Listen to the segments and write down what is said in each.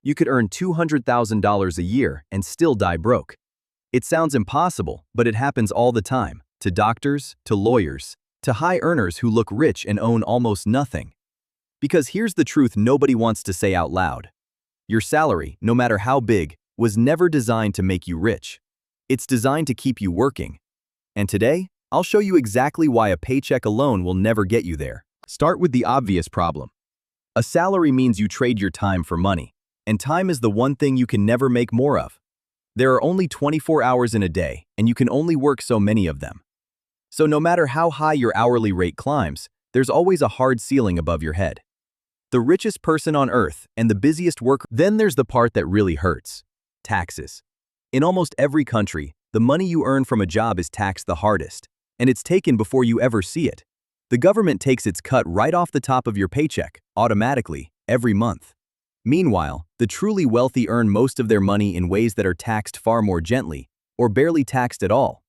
You could earn $200,000 a year and still die broke. It sounds impossible, but it happens all the time, to doctors, to lawyers, to high earners who look rich and own almost nothing. Because here's the truth nobody wants to say out loud. Your salary, no matter how big, was never designed to make you rich. It's designed to keep you working. And today, I'll show you exactly why a paycheck alone will never get you there. Start with the obvious problem. A salary means you trade your time for money, and time is the one thing you can never make more of. There are only 24 hours in a day, and you can only work so many of them. So no matter how high your hourly rate climbs, there's always a hard ceiling above your head. The richest person on earth and the busiest worker. Then there's the part that really hurts. Taxes. In almost every country, the money you earn from a job is taxed the hardest, and it's taken before you ever see it. The government takes its cut right off the top of your paycheck, automatically, every month. Meanwhile, the truly wealthy earn most of their money in ways that are taxed far more gently, or barely taxed at all.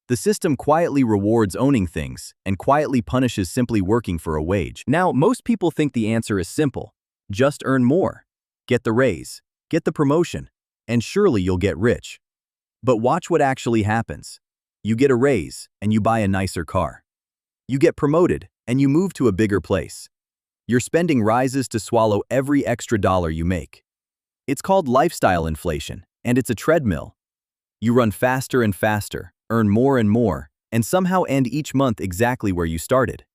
The system quietly rewards owning things and quietly punishes simply working for a wage. Now, most people think the answer is simple. Just earn more. Get the raise, get the promotion, and surely you'll get rich. But watch what actually happens. You get a raise and you buy a nicer car. You get promoted and you move to a bigger place. Your spending rises to swallow every extra dollar you make. It's called lifestyle inflation, and it's a treadmill. You run faster and faster, earn more and more, and somehow end each month exactly where you started.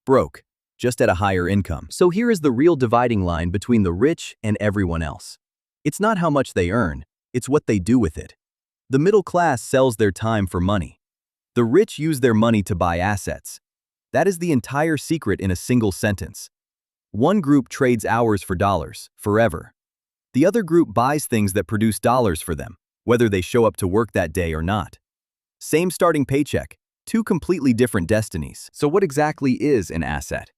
Broke, just at a higher income. So here is the real dividing line between the rich and everyone else. It's not how much they earn, it's what they do with it. The middle class sells their time for money. The rich use their money to buy assets. That is the entire secret in a single sentence. One group trades hours for dollars, forever. The other group buys things that produce dollars for them, whether they show up to work that day or not. Same starting paycheck, two completely different destinies. So what exactly is an asset?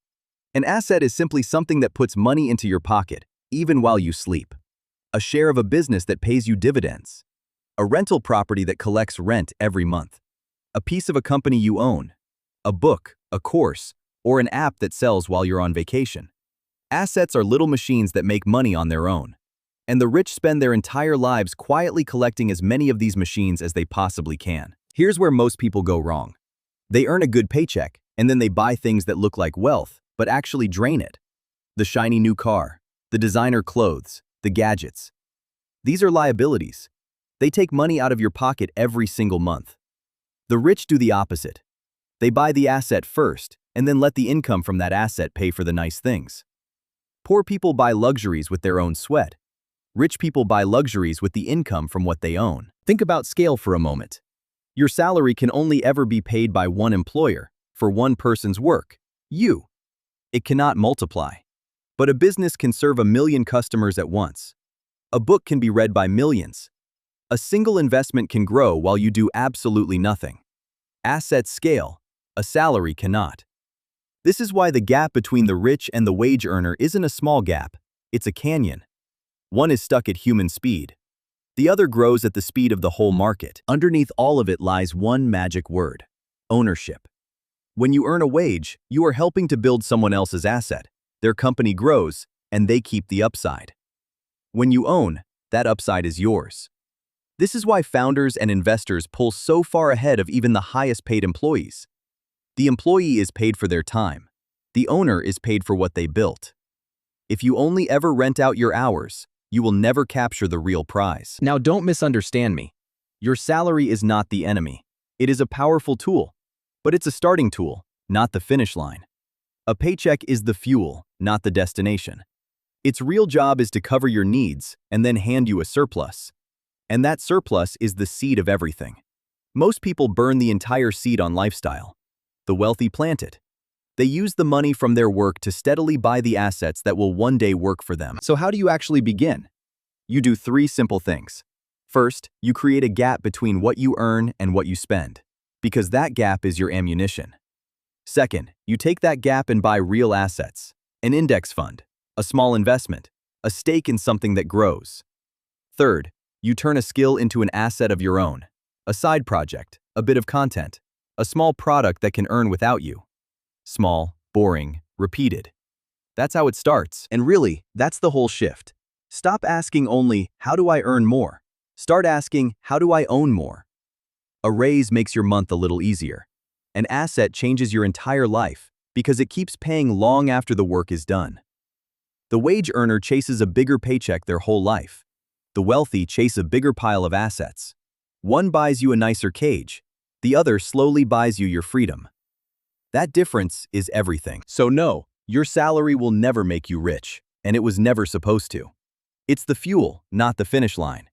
An asset is simply something that puts money into your pocket, even while you sleep. A share of a business that pays you dividends. A rental property that collects rent every month. A piece of a company you own. A book, a course, or an app that sells while you're on vacation. Assets are little machines that make money on their own. And the rich spend their entire lives quietly collecting as many of these machines as they possibly can. Here's where most people go wrong. They earn a good paycheck, and then they buy things that look like wealth, but actually drain it. The shiny new car, the designer clothes, the gadgets. These are liabilities. They take money out of your pocket every single month. The rich do the opposite. They buy the asset first, and then let the income from that asset pay for the nice things. Poor people buy luxuries with their own sweat. Rich people buy luxuries with the income from what they own. Think about scale for a moment. Your salary can only ever be paid by one employer, for one person's work, you. It cannot multiply. But a business can serve 1 million customers at once. A book can be read by millions. A single investment can grow while you do absolutely nothing. Assets scale, a salary cannot. This is why the gap between the rich and the wage earner isn't a small gap, it's a canyon. One is stuck at human speed. The other grows at the speed of the whole market. Underneath all of it lies one magic word: ownership. When you earn a wage, you are helping to build someone else's asset. Their company grows, and they keep the upside. When you own, that upside is yours. This is why founders and investors pull so far ahead of even the highest paid employees. The employee is paid for their time. The owner is paid for what they built. If you only ever rent out your hours, you will never capture the real prize. Now, don't misunderstand me. Your salary is not the enemy. It is a powerful tool, but it's a starting tool, not the finish line. A paycheck is the fuel, not the destination. Its real job is to cover your needs and then hand you a surplus. And that surplus is the seed of everything. Most people burn the entire seed on lifestyle. The wealthy plant it. They use the money from their work to steadily buy the assets that will one day work for them. So how do you actually begin? You do 3 simple things. First, you create a gap between what you earn and what you spend, because that gap is your ammunition. Second, you take that gap and buy real assets, an index fund, a small investment, a stake in something that grows. Third, you turn a skill into an asset of your own, a side project, a bit of content, a small product that can earn without you. Small, boring, repeated. That's how it starts. And really, that's the whole shift. Stop asking only, how do I earn more? Start asking, how do I own more? A raise makes your month a little easier. An asset changes your entire life because it keeps paying long after the work is done. The wage earner chases a bigger paycheck their whole life. The wealthy chase a bigger pile of assets. One buys you a nicer cage. The other slowly buys you your freedom. That difference is everything. So no, your salary will never make you rich, and it was never supposed to. It's the fuel, not the finish line.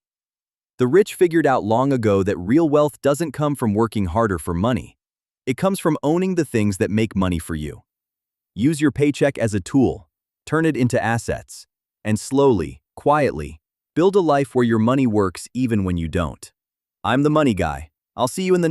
The rich figured out long ago that real wealth doesn't come from working harder for money. It comes from owning the things that make money for you. Use your paycheck as a tool, turn it into assets, and slowly, quietly, build a life where your money works even when you don't. I'm the money guy. I'll see you in the